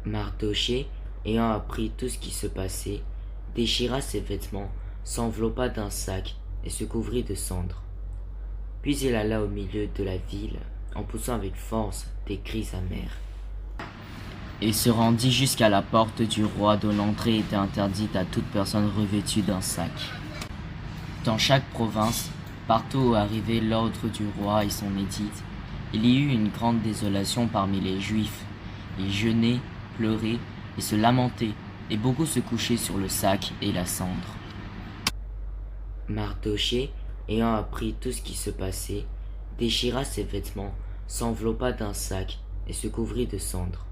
Mardochée, ayant appris tout ce qui se passait, déchira ses vêtements, s'enveloppa d'un sac et se couvrit de cendres. Puis il alla au milieu de la ville, en poussant avec force des cris amers. Et se rendit jusqu'à la porte du roi dont l'entrée était interdite à toute personne revêtue d'un sac. Dans chaque province, partout où arrivait l'ordre du roi et son édite, il y eut une grande désolation parmi les Juifs. Ils jeûnaient, pleuraient et se lamentaient, et beaucoup se couchaient sur le sac et la cendre. Mardochée, ayant appris tout ce qui se passait, déchira ses vêtements, s'enveloppa d'un sac et se couvrit de cendres.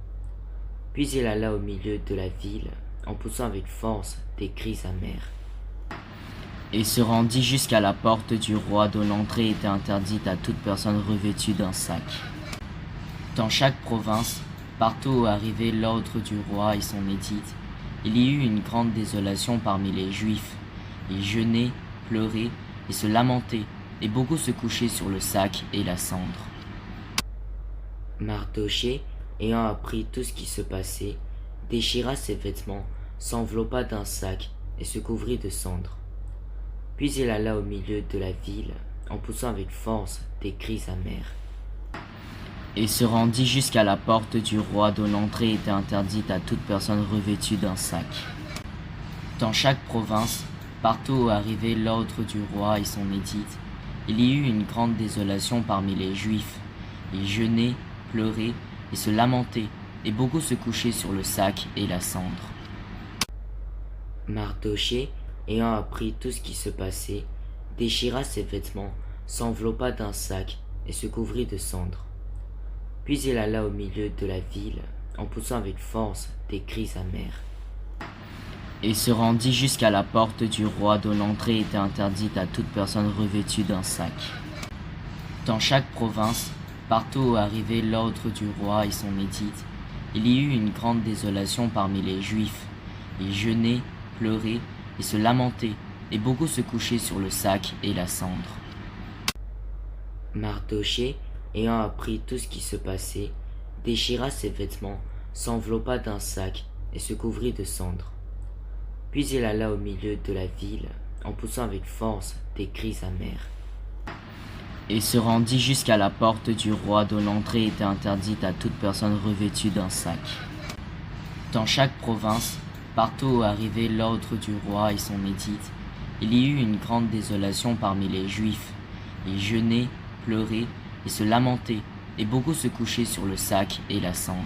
Puis il alla au milieu de la ville, en poussant avec force des cris amers. Et se rendit jusqu'à la porte du roi dont l'entrée était interdite à toute personne revêtue d'un sac. Dans chaque province, partout où arrivait l'ordre du roi et son édite, il y eut une grande désolation parmi les Juifs. Ils jeûnaient, pleuraient et se lamentaient, et beaucoup se couchaient sur le sac et la cendre. Mardochée, ayant appris tout ce qui se passait, déchira ses vêtements, s'enveloppa d'un sac et se couvrit de cendres. Puis il alla au milieu de la ville, en poussant avec force des cris amers. Et se rendit jusqu'à la porte du roi dont l'entrée était interdite à toute personne revêtue d'un sac. Dans chaque province, partout où arrivait l'ordre du roi et son édite, il y eut une grande désolation parmi les Juifs. Ils jeûnaient, pleuraient et se lamentaient, et beaucoup se couchaient sur le sac et la cendre. Mardochée, ayant appris tout ce qui se passait, déchira ses vêtements, s'enveloppa d'un sac et se couvrit de cendres. Puis il alla au milieu de la ville, en poussant avec force des cris amers. Et se rendit jusqu'à la porte du roi dont l'entrée était interdite à toute personne revêtue d'un sac. Dans chaque province, partout où arrivait l'ordre du roi et son édite, il y eut une grande désolation parmi les Juifs. Ils jeûnaient, pleuraient et se lamentaient, et beaucoup se couchaient sur le sac et la cendre. Mardochée, ayant appris tout ce qui se passait, déchira ses vêtements, s'enveloppa d'un sac et se couvrit de cendres. Puis il alla au milieu de la ville, en poussant avec force des cris amers. Et se rendit jusqu'à la porte du roi dont l'entrée était interdite à toute personne revêtue d'un sac. Dans chaque province, partout où arrivait l'ordre du roi et son édite, il y eut une grande désolation parmi les Juifs. Ils jeûnaient, pleuraient et se lamentaient, et beaucoup se couchaient sur le sac et la cendre.